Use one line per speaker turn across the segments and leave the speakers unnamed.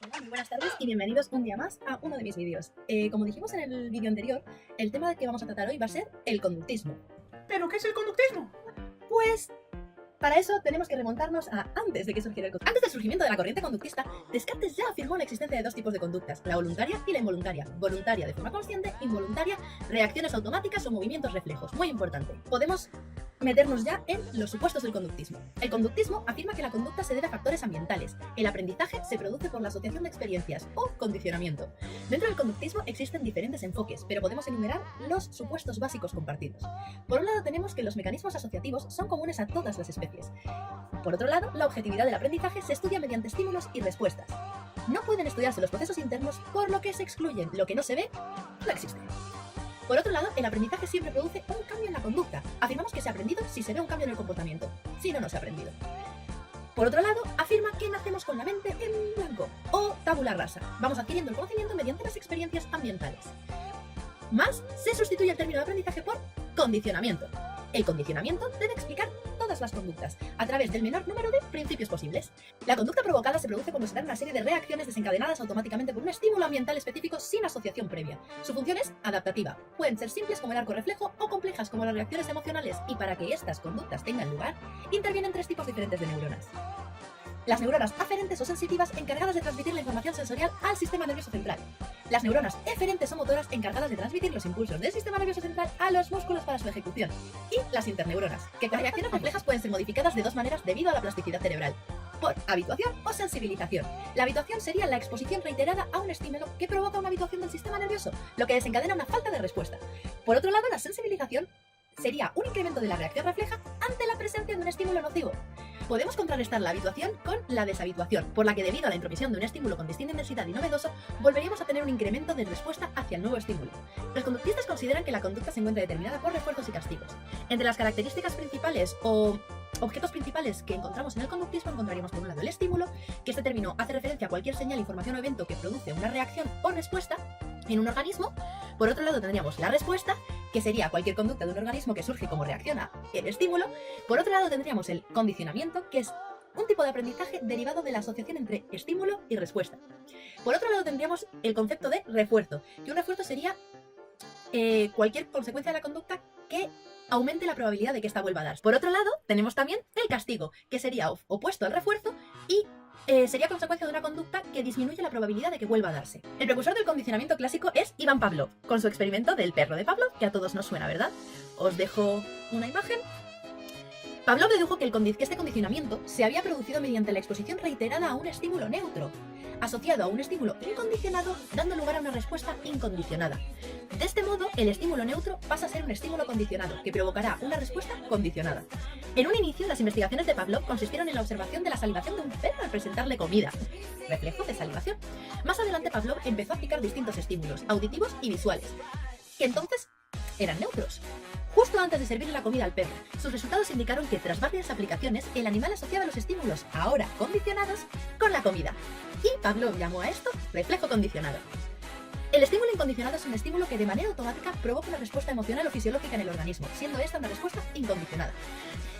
Hola, muy buenas tardes y bienvenidos un día más a uno de mis vídeos. Como dijimos en el vídeo anterior, el tema que vamos a tratar hoy va a ser el conductismo.
¿Pero qué es el conductismo?
Pues para eso tenemos que remontarnos a antes de que surgiera el conductismo. Antes del surgimiento de la corriente conductista, Descartes ya afirmó la existencia de dos tipos de conductas, la voluntaria y la involuntaria. Voluntaria de forma consciente, involuntaria, reacciones automáticas o movimientos reflejos. Muy importante. Podemos meternos ya en los supuestos del conductismo. El conductismo afirma que la conducta se debe a factores ambientales. El aprendizaje se produce por la asociación de experiencias o condicionamiento. Dentro del conductismo existen diferentes enfoques, pero podemos enumerar los supuestos básicos compartidos. Por un lado tenemos que los mecanismos asociativos son comunes a todas las especies. Por otro lado, la objetividad del aprendizaje se estudia mediante estímulos y respuestas. No pueden estudiarse los procesos internos, por lo que se excluyen. Lo que no se ve, no existe. Por otro lado, el aprendizaje siempre produce un cambio en la conducta. Afirmamos que se ha aprendido si se ve un cambio en el comportamiento. Si no, no se ha aprendido. Por otro lado, afirma que nacemos con la mente en blanco o tabula rasa. Vamos adquiriendo el conocimiento mediante las experiencias ambientales. Más se sustituye el término de aprendizaje por condicionamiento. El condicionamiento debe explicar todas las conductas a través del menor número de principios posibles. La conducta provocada se produce cuando se dan una serie de reacciones desencadenadas automáticamente por un estímulo ambiental específico sin asociación previa. Su función es adaptativa. Pueden ser simples como el arco reflejo o complejas como las reacciones emocionales, y para que estas conductas tengan lugar, intervienen tres tipos diferentes de neuronas. Las neuronas aferentes o sensitivas encargadas de transmitir la información sensorial al sistema nervioso central. Las neuronas eferentes o motoras encargadas de transmitir los impulsos del sistema nervioso central a los músculos para su ejecución. Y las interneuronas, que con reacciones reflejas pueden ser modificadas de dos maneras debido a la plasticidad cerebral: por habituación o sensibilización. La habituación sería la exposición reiterada a un estímulo que provoca una habituación del sistema nervioso, lo que desencadena una falta de respuesta. Por otro lado, la sensibilización sería un incremento de la reacción refleja ante la presencia de un estímulo nocivo. Podemos contrarrestar la habituación con la deshabituación, por la que debido a la intromisión de un estímulo con distinta intensidad y novedoso, volveríamos a tener un incremento de respuesta hacia el nuevo estímulo. Los conductistas consideran que la conducta se encuentra determinada por refuerzos y castigos. Entre las características principales o objetos principales que encontramos en el conductismo encontraríamos por un lado el estímulo, que este término hace referencia a cualquier señal, información o evento que produce una reacción o respuesta en un organismo. Por otro lado tendríamos la respuesta, que sería cualquier conducta de un organismo que surge como reacción al estímulo. Por otro lado tendríamos el condicionamiento, que es un tipo de aprendizaje derivado de la asociación entre estímulo y respuesta. Por otro lado tendríamos el concepto de refuerzo, que un refuerzo sería cualquier consecuencia de la conducta que aumente la probabilidad de que esta vuelva a darse. Por otro lado tenemos también el castigo, que sería opuesto al refuerzo y sería consecuencia de una conducta que disminuye la probabilidad de que vuelva a darse. El precursor del condicionamiento clásico es Ivan Pavlov, con su experimento del perro de Pavlov, que a todos nos suena, ¿verdad? Os dejo una imagen. Pavlov dedujo que este condicionamiento se había producido mediante la exposición reiterada a un estímulo neutro, asociado a un estímulo incondicionado, dando lugar a una respuesta incondicionada. De este modo, el estímulo neutro pasa a ser un estímulo condicionado, que provocará una respuesta condicionada. En un inicio, las investigaciones de Pavlov consistieron en la observación de la salivación de un perro al presentarle comida, reflejo de salivación. Más adelante, Pavlov empezó a aplicar distintos estímulos, auditivos y visuales, que entonces eran neutros. Justo antes de servirle la comida al perro, sus resultados indicaron que tras varias aplicaciones, el animal asociaba los estímulos, ahora condicionados, con la comida. Y Pavlov llamó a esto reflejo condicionado. El estímulo incondicionado es un estímulo que de manera automática provoca una respuesta emocional o fisiológica en el organismo, siendo esta una respuesta incondicionada.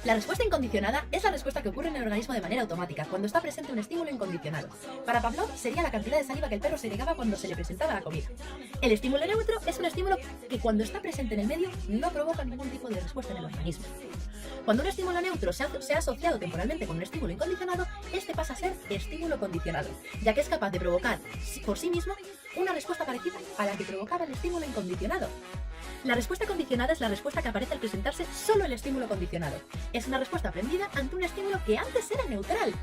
La respuesta incondicionada es la respuesta que ocurre en el organismo de manera automática, cuando está presente un estímulo incondicionado. Para Pavlov sería la cantidad de saliva que el perro segregaba cuando se le presentaba la comida. El estímulo neutro es un estímulo que cuando está presente en el medio no provoca ningún tipo de respuesta en el organismo. Cuando un estímulo neutro se ha asociado temporalmente con un estímulo incondicionado, este pasa a ser estímulo condicionado, ya que es capaz de provocar por sí mismo una respuesta parecida a la que provocaba el estímulo incondicionado. La respuesta condicionada es la respuesta que aparece al presentarse solo el estímulo condicionado. Es una respuesta aprendida ante un estímulo que antes era neutral.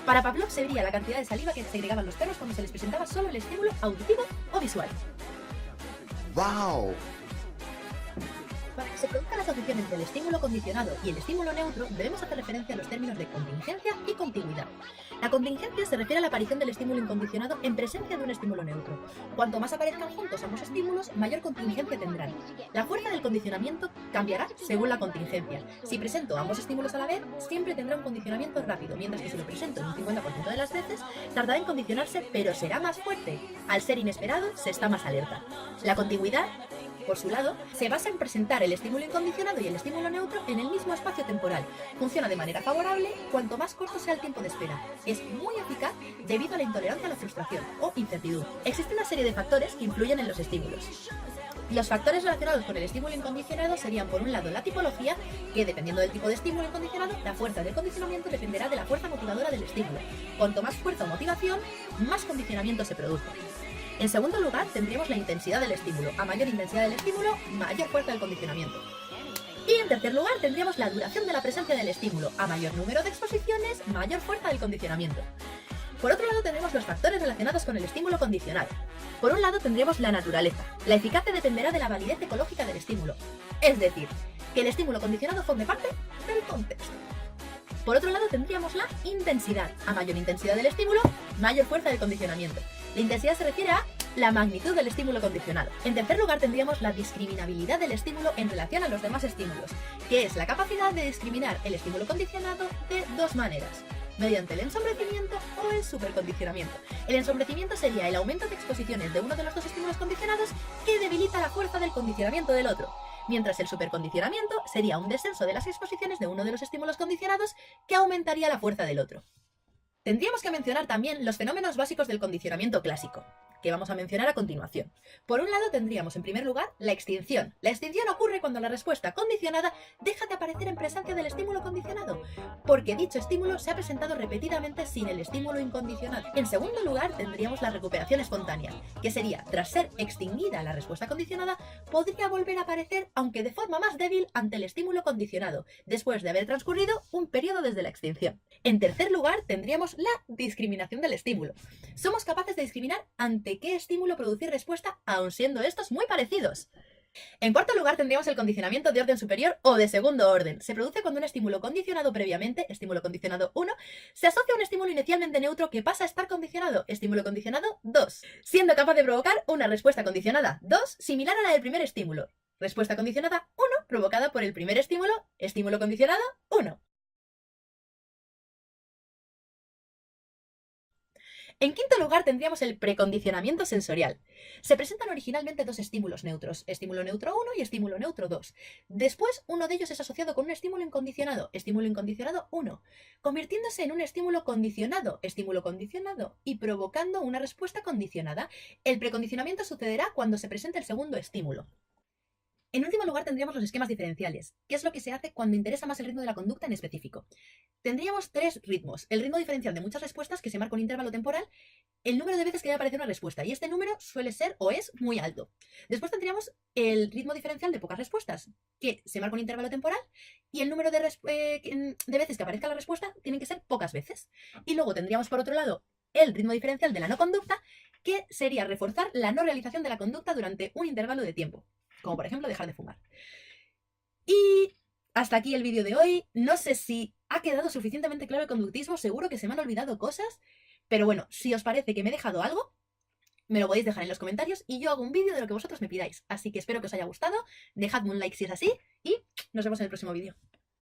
Para Pavlov se vería la cantidad de saliva que segregaban los perros cuando se les presentaba solo el estímulo auditivo o visual.
¡Wow!
Para que se produzca la asociación entre el estímulo condicionado y el estímulo neutro, debemos hacer referencia a los términos de contingencia y contigüidad. La contingencia se refiere a la aparición del estímulo incondicionado en presencia de un estímulo neutro. Cuanto más aparezcan juntos ambos estímulos, mayor contingencia tendrán. La fuerza del condicionamiento cambiará según la contingencia. Si presento ambos estímulos a la vez, siempre tendrá un condicionamiento rápido, mientras que si lo presento en un 50% de las veces, tardará en condicionarse, pero será más fuerte. Al ser inesperado, se está más alerta. La contigüidad por su lado, se basa en presentar el estímulo incondicionado y el estímulo neutro en el mismo espacio temporal. Funciona de manera favorable cuanto más corto sea el tiempo de espera. Es muy eficaz debido a la intolerancia a la frustración o incertidumbre. Existe una serie de factores que influyen en los estímulos. Los factores relacionados con el estímulo incondicionado serían, por un lado, la tipología, que dependiendo del tipo de estímulo incondicionado, la fuerza del condicionamiento dependerá de la fuerza motivadora del estímulo. Cuanto más fuerza o motivación, más condicionamiento se produce. En segundo lugar, tendríamos la intensidad del estímulo. A mayor intensidad del estímulo, mayor fuerza del condicionamiento. Y en tercer lugar, tendríamos la duración de la presencia del estímulo. A mayor número de exposiciones, mayor fuerza del condicionamiento. Por otro lado, tendremos los factores relacionados con el estímulo condicionado. Por un lado, tendríamos la naturaleza. La eficacia dependerá de la validez ecológica del estímulo. Es decir, que el estímulo condicionado forme parte del contexto. Por otro lado, tendríamos la intensidad. A mayor intensidad del estímulo, mayor fuerza del condicionamiento. La intensidad se refiere a la magnitud del estímulo condicionado. En tercer lugar, tendríamos la discriminabilidad del estímulo en relación a los demás estímulos, que es la capacidad de discriminar el estímulo condicionado de dos maneras: mediante el ensombrecimiento o el supercondicionamiento. El ensombrecimiento sería el aumento de exposiciones de uno de los dos estímulos condicionados que debilita la fuerza del condicionamiento del otro, mientras el supercondicionamiento sería un descenso de las exposiciones de uno de los estímulos condicionados que aumentaría la fuerza del otro. Tendríamos que mencionar también los fenómenos básicos del condicionamiento clásico, que vamos a mencionar a continuación. Por un lado tendríamos en primer lugar la extinción. La extinción ocurre cuando la respuesta condicionada deja de aparecer en presencia del estímulo condicionado, porque dicho estímulo se ha presentado repetidamente sin el estímulo incondicionado. En segundo lugar tendríamos la recuperación espontánea, que sería, tras ser extinguida la respuesta condicionada, podría volver a aparecer, aunque de forma más débil, ante el estímulo condicionado, después de haber transcurrido un periodo desde la extinción. En tercer lugar tendríamos la discriminación del estímulo. Somos capaces de discriminar ante qué estímulo producir respuesta, aun siendo estos muy parecidos. En cuarto lugar tendríamos el condicionamiento de orden superior o de segundo orden. Se produce cuando un estímulo condicionado previamente, estímulo condicionado 1, se asocia a un estímulo inicialmente neutro que pasa a estar condicionado, estímulo condicionado 2, siendo capaz de provocar una respuesta condicionada 2 similar a la del primer estímulo. Respuesta condicionada 1 provocada por el primer estímulo, estímulo condicionado 1. En quinto lugar tendríamos el precondicionamiento sensorial. Se presentan originalmente dos estímulos neutros, estímulo neutro 1 y estímulo neutro 2. Después uno de ellos es asociado con un estímulo incondicionado 1, convirtiéndose en un estímulo condicionado y provocando una respuesta condicionada. El precondicionamiento sucederá cuando se presente el segundo estímulo. En último lugar tendríamos los esquemas diferenciales, que es lo que se hace cuando interesa más el ritmo de la conducta en específico. Tendríamos tres ritmos: el ritmo diferencial de muchas respuestas, que se marca un intervalo temporal, el número de veces que debe aparecer una respuesta, y este número suele ser o es muy alto. Después tendríamos el ritmo diferencial de pocas respuestas, que se marca un intervalo temporal, y el número de veces que aparezca la respuesta tienen que ser pocas veces. Y luego tendríamos por otro lado el ritmo diferencial de la no conducta, que sería reforzar la no realización de la conducta durante un intervalo de tiempo, como por ejemplo dejar de fumar. Y hasta aquí el vídeo de hoy. No sé si ha quedado suficientemente claro el conductismo, seguro que se me han olvidado cosas, pero bueno, si os parece que me he dejado algo, me lo podéis dejar en los comentarios y yo hago un vídeo de lo que vosotros me pidáis. Así que espero que os haya gustado, dejadme un like si es así y nos vemos en el próximo vídeo.